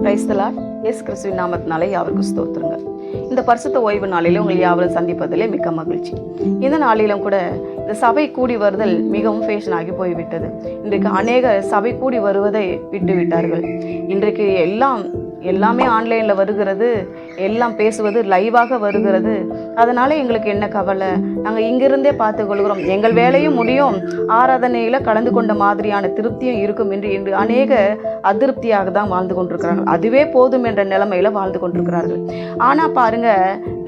Praise the Lord. இயேசு கிறிஸ்துவின் நாமத்தினாலே யாவருக்கும் ஸ்தோத்திரங்கள். இந்த பரிசுத்த ஓய்வு நாளிலே உங்கள் யாவரும் சந்திப்பதிலே மிக்க மகிழ்ச்சி. இந்த நாளிலும் கூட இந்த சபை கூடி வருதல் மிகவும் ஃபேஷன் ஆகி போய்விட்டது. இன்றைக்கு அநேக சபை கூடி வருவதை விட்டு விட்டார்கள். இன்றைக்கு எல்லாமே ஆன்லைனில் வருகிறது, எல்லாம் பேசுவது லைவாக வருகிறது. அதனால் எங்களுக்கு என்ன கவலை, நாங்கள் இங்கிருந்தே பார்த்து கொள்கிறோம், எங்கள் வேலையும் முடியும், ஆராதனையில் கலந்து கொண்ட மாதிரியான திருப்தியும் இருக்கும் என்று இன்று அநேக அதிருப்தியாக தான் வாழ்ந்து கொண்டிருக்கிறார்கள். அதுவே போதும் என்ற நிலைமையில் வாழ்ந்து கொண்டிருக்கிறார்கள். ஆனால் பாருங்க,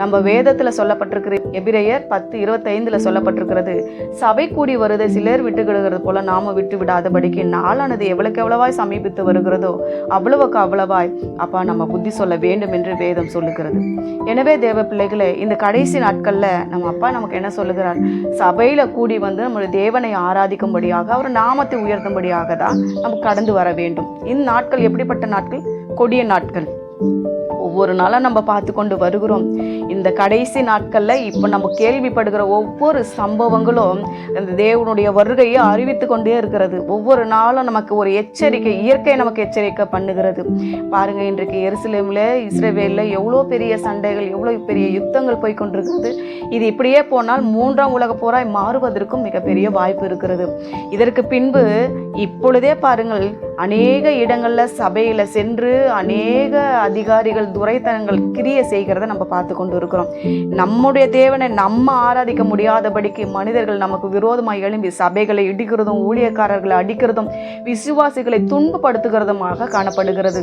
நம்ம வேதத்தில் சொல்லப்பட்டிருக்கிற எபிரேயர் 10:25 சொல்லப்பட்டிருக்கிறது, சபை கூடி வருதை சிலர் விட்டுக்கிடுகிறது போல நாம விட்டு விடாதபடிக்கு நாளானது எவ்வளவுக்கு எவ்வளவாய் சமீபித்து வருகிறதோ அவ்வளவுக்கு அவ்வளவாய் அப்பா நம்ம புத்தி சொல்ல வேண்டும் என்று வேதம் சொல்லுகிறது. எனவே தேவ பிள்ளைகளே, இந்த கடைசி நாட்கள்ல நம்ம அப்பா நமக்கு என்ன சொல்லுகிறார்? சபையில கூடி வந்து நம்முடைய தேவனை ஆராதிக்கும்படியாக, அவர் நாமத்தை உயர்த்தும்படியாக தான் நம்ம கடந்து வர வேண்டும். இந்த நாட்கள் எப்படிப்பட்ட நாட்கள்? கொடிய நாட்கள். ஒவ்வொரு நாளும் நம்ம பார்த்து கொண்டு வருகிறோம். இந்த கடைசி நாட்களில் இப்போ நம்ம கேள்விப்படுகிற ஒவ்வொரு சம்பவங்களும் இந்த தேவனுடைய வருகையை அறிவித்து கொண்டே இருக்கிறது. ஒவ்வொரு நாளும் நமக்கு ஒரு எச்சரிக்கை, இயற்கை நமக்கு எச்சரிக்கை பண்ணுகிறது. பாருங்க, இன்றைக்கு எருசலேமில், இஸ்ரவேலில் எவ்வளோ பெரிய சண்டைகள், எவ்வளோ பெரிய யுத்தங்கள் போய் கொண்டிருக்கிறது. இது இப்படியே போனால் 3ஆம் உலக போராய் மாறுவதற்கும் மிகப்பெரிய வாய்ப்பு இருக்கிறது. இதற்கு பின்பு இப்பொழுதே பாருங்கள், அநேக இடங்களில் சபையில் சென்று அநேக அதிகாரிகள் துரைத்தனங்கள் கிரிய செய்கிறத நம்ம பார்த்து கொண்டு இருக்கிறோம். நம்முடைய தேவனை நம்ம ஆராதிக்க முடியாதபடிக்கு மனிதர்கள் நமக்கு விரோதமாக எழும்பி சபைகளை இடிக்கிறதும், ஊழியக்காரர்களை அடிக்கிறதும், விசுவாசிகளை துன்பப்படுத்துகிறதுமாக காணப்படுகிறது.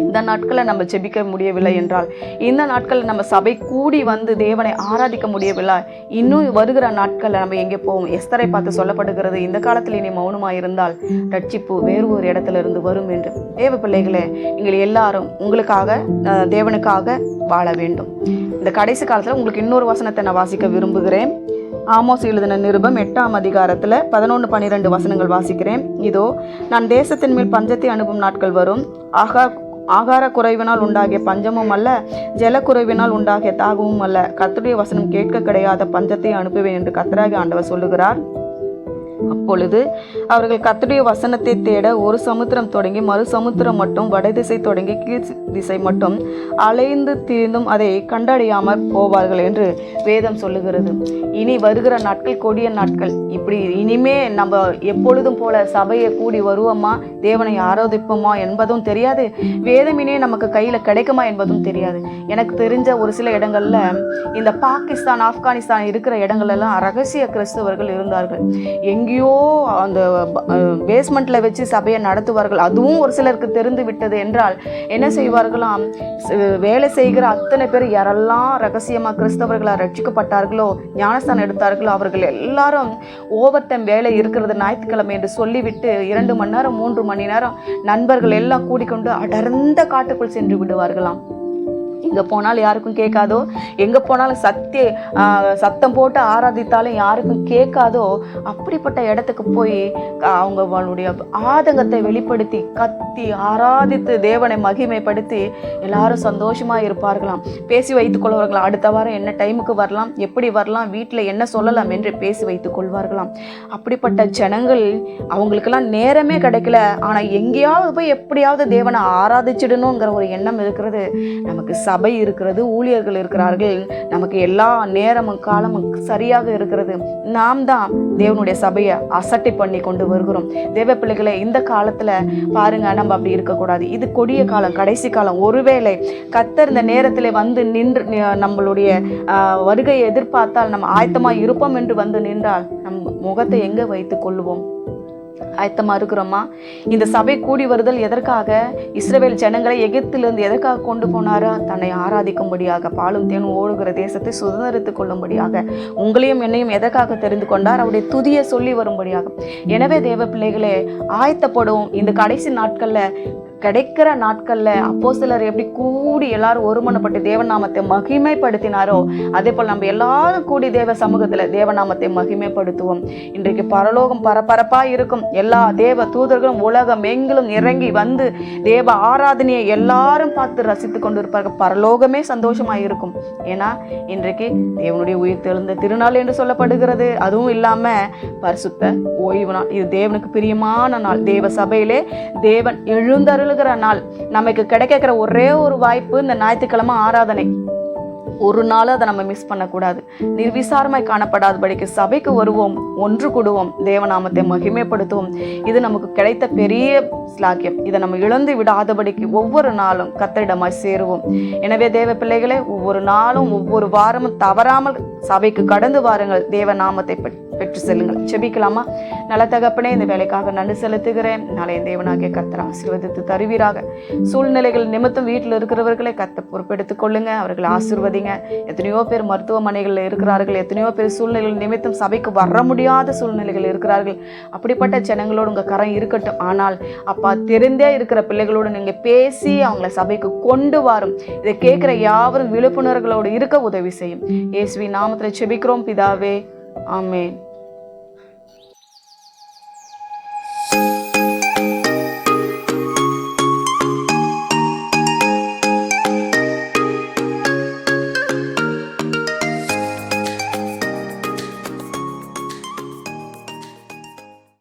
இந்த நாட்களில் நம்ம ஜெபிக்க முடியவில்லை என்றால், இந்த நாட்களில் நம்ம சபை கூடி வந்து தேவனை ஆராதிக்க முடியவில்லை, இன்னும் வருகிற நாட்களில் நம்ம எங்கே போவோம்? எஸ்தரை பார்த்து சொல்லப்படுகிறது, இந்த காலத்தில் இனி மௌனமாயிருந்தால் ரட்சிப்பு வேறு ஒரு இடத்துல இருந்து வரும் என்று. தேவ பிள்ளைகளே, நீங்கள் எல்லாரும் உங்களுக்காக, தேவனுக்காக வாழ வேண்டும். இந்த கடைசி காலத்தில் உங்களுக்கு இன்னொரு வசனத்தை நான் வாசிக்க விரும்புகிறேன். ஆமோஸ் எழுதின நிருபம் 8ஆம் அதிகாரத்தில் 11-12 வசனங்கள் வாசிக்கிறேன். இதோ, நான் தேசத்தின் மேல் பஞ்சத்தை அனுப்பும் நாட்கள் வரும். ஆகார குறைவினால் உண்டாகிய பஞ்சமும் அல்ல, ஜல குறைவினால் உண்டாகிய தாகமும் அல்ல, கர்த்தருடைய வசனம் கேட்க கிடையாத பஞ்சத்தை அனுப்புவேன் என்று கர்த்தராகிய ஆண்டவர் சொல்லுகிறார். அப்பொழுது அவர்கள் கர்த்தருடைய வசனத்தை தேட ஒரு சமுத்திரம் தொடங்கி மறு சமுத்திரம் மட்டும், வடதிசை தொடங்கி கீழ் திசை மட்டும் அலைந்து தீர்ந்தும் அதை கண்டடையாமல் போவார்கள் என்று வேதம் சொல்லுகிறது. இனி வருகிற நாட்கள் கொடிய நாட்கள். இப்படி இனிமே நம்ம எப்பொழுதும் போல சபையை கூடி வருவோமா, தேவனை ஆராதிப்போமா என்பதும் தெரியாது, வேதமினே நமக்கு கையில் கிடைக்குமா என்பதும் தெரியாது. எனக்கு தெரிஞ்ச ஒரு சில இடங்கள்ல, இந்த பாகிஸ்தான், ஆப்கானிஸ்தான் இருக்கிற இடங்கள்லாம் ரகசிய கிறிஸ்தவர்கள் இருந்தார்கள். எங்கேயோ அந்த பேஸ்மெண்ட்ல வச்சு சபையை நடத்துவார்கள். அதுவும் ஒரு சிலருக்கு தெரிந்து விட்டது என்றால் என்ன செய்வார்களாம்? வேலை செய்கிற அத்தனை பேர் யாரெல்லாம் ரகசியமா கிறிஸ்தவர்களா ரட்சிக்கப்பட்டார்களோ, ஞானஸ்தானம் எடுத்தார்களோ, அவர்கள் எல்லாரும் ஓவர் டைம் வேலை இருக்கிறது ஞாயிற்றுக்கிழமை என்று சொல்லிவிட்டு 2 மணி நேரம் 3 மணி நேரம் நண்பர்கள் எல்லாம் கூடிக்கொண்டு அடர்ந்த காட்டுக்குள் சென்று விடுவார்களாம். எங்கே போனாலும் யாருக்கும் கேட்காதோ, எங்கே போனாலும் சத்தம் போட்டு ஆராதித்தாலும் யாருக்கும் கேட்காதோ, அப்படிப்பட்ட இடத்துக்கு போய் அவங்களுடைய ஆதங்கத்தை வெளிப்படுத்தி கத்தி ஆராதித்து தேவனை மகிமைப்படுத்தி எல்லாரும் சந்தோஷமாக இருப்பார்களாம். பேசி வைத்துக் கொள்வார்களாம். அடுத்த வாரம் என்ன டைமுக்கு வரலாம், எப்படி வரலாம், வீட்டில் என்ன சொல்லலாம் என்று பேசி வைத்துக் கொள்வார்களாம். அப்படிப்பட்ட ஜனங்கள், அவங்களுக்கெல்லாம் நேரமே கிடைக்கல. ஆனால் எங்கேயாவது போய் எப்படியாவது தேவனை ஆராதிச்சிடணுங்கிற ஒரு எண்ணம் இருக்கிறது. நமக்கு சபை இருக்கிறது, ஊழியர்கள் இருக்கிறார்கள், நமக்கு எல்லா நேரமும் காலமும் சரியாக இருக்கிறது. நாம் தான் தேவனுடைய சபையை அசட்டை பண்ணி கொண்டு வருகிறோம். தேவ பிள்ளைகளை, இந்த காலத்துல பாருங்க, நம்ம அப்படி இருக்கக்கூடாது. இது கொடிய காலம், கடைசி காலம். ஒருவேளை கர்த்தர் இந்த நேரத்தில் வந்து நின்று நம்மளுடைய வருகையை எதிர்பார்த்தால் நம்ம ஆயத்தமா இருப்போம் என்று வந்து நின்றால் நம் முகத்தை எங்க வைத்துக் கொள்ளுவோம்? ஆயத்தமா இருக்கிறோமா? இந்த சபை கூடி வருதல் எதற்காக? இஸ்ரவேல் ஜனங்களை எகிப்திலிருந்து எதற்காக கொண்டு போனாரா? தன்னை ஆராதிக்கும்படியாக, பாலும் தேனும் ஓடுகிற தேசத்தை சுதந்திரித்துக் கொள்ளும்படியாக. உங்களையும் என்னையும் எதற்காக தெரிந்து கொண்டார்? அவருடைய துதியை சொல்லி வரும்படியாக. எனவே தேவ பிள்ளைகளே, ஆயத்தப்படுவோம். இந்த கடைசி நாட்கள்ல கிடைக்கிற நாட்கள்ல அப்போஸ்தலர் எப்படி கூடி எல்லாரும் ஒருமனப்பட்டு தேவநாமத்தை மகிமைப்படுத்தினாரோ அதே போல் நம்ம எல்லாரும் கூடி தேவ சமூகத்துல தேவநாமத்தை மகிமைப்படுத்துவோம். இன்றைக்கு பரலோகம் பரபரப்பா இருக்கும். எல்லா தேவ தூதர்களும் உலகம் எங்கிலும் இறங்கி வந்து தேவ ஆராதனையை எல்லாரும் பார்த்து ரசித்து கொண்டு இருப்பார்கள். பரலோகமே சந்தோஷமா இருக்கும். ஏன்னா இன்றைக்கு தேவனுடைய உயிர் தெழுந்த திருநாள் என்று சொல்லப்படுகிறது. அதுவும் இல்லாம பரிசுத்த ஓய்வு நாள். இது தேவனுக்கு பிரியமான நாள். தேவ சபையிலே தேவன் எழுந்தருளுகிற நாள். நமக்கு கிடைக்கிற ஒரே ஒரு வாய்ப்பு இந்த ஞாயிற்றுக்கிழமை ஆராதனை. ஒரு நாள் அதை நம்ம மிஸ் பண்ணக்கூடாது. நிர்விசாரமாய் காணப்படாதபடிக்கு சபைக்கு வருவோம், ஒன்று கூடுவோம், தேவநாமத்தை மகிமைப்படுத்துவோம். இது நமக்கு கிடைத்த பெரிய ஸ்லாக்கியம். இதை நம்ம இழந்து விடாதபடிக்கு ஒவ்வொரு நாளும் கர்த்தரிடமாய் சேருவோம். எனவே தேவ பிள்ளைகளே, ஒவ்வொரு நாளும் ஒவ்வொரு வாரமும் தவறாமல் சபைக்கு கடந்து வாருங்கள். தேவநாமத்தை பெற்று செல்லுங்கள். செபிக்கலாமா? நல்ல தகப்பனே, இந்த வேலைக்காக நன்றி செலுத்துகிறேன். நாளைய தேவனாகிய கர்த்தர் ஆசீர்வதித்து தருவீராக. சூழ்நிலைகள் நிமித்தம் வீட்டில் இருக்கிறவர்களை கர்த்தர் பொறுப்பெடுத்துக் கொள்ளுங்க. அவர்களை ஆசீர்வதிங்க. எத்தனையோ பேர் மருத்துவமனைகளில் இருக்கிறார்கள். எத்தனையோ பேர் சூழ்நிலைகள் நிமித்தம் சபைக்கு வர முடியாத சூழ்நிலைகள் இருக்கிறார்கள். அப்படிப்பட்ட ஜனங்களோடு உங்க கரம் இருக்கட்டும். ஆனால் அப்பா, தெரிந்தே இருக்கிற பிள்ளைகளோடு நீங்க பேசி அவங்கள சபைக்கு கொண்டு வரும். இதை கேட்கிற யாவரும் விழிப்புணர்வுகளோடு இருக்க உதவி செய்யும். இயேசுவின் நாமத்தில் செபிக்கிறோம் பிதாவே. ஆமென்.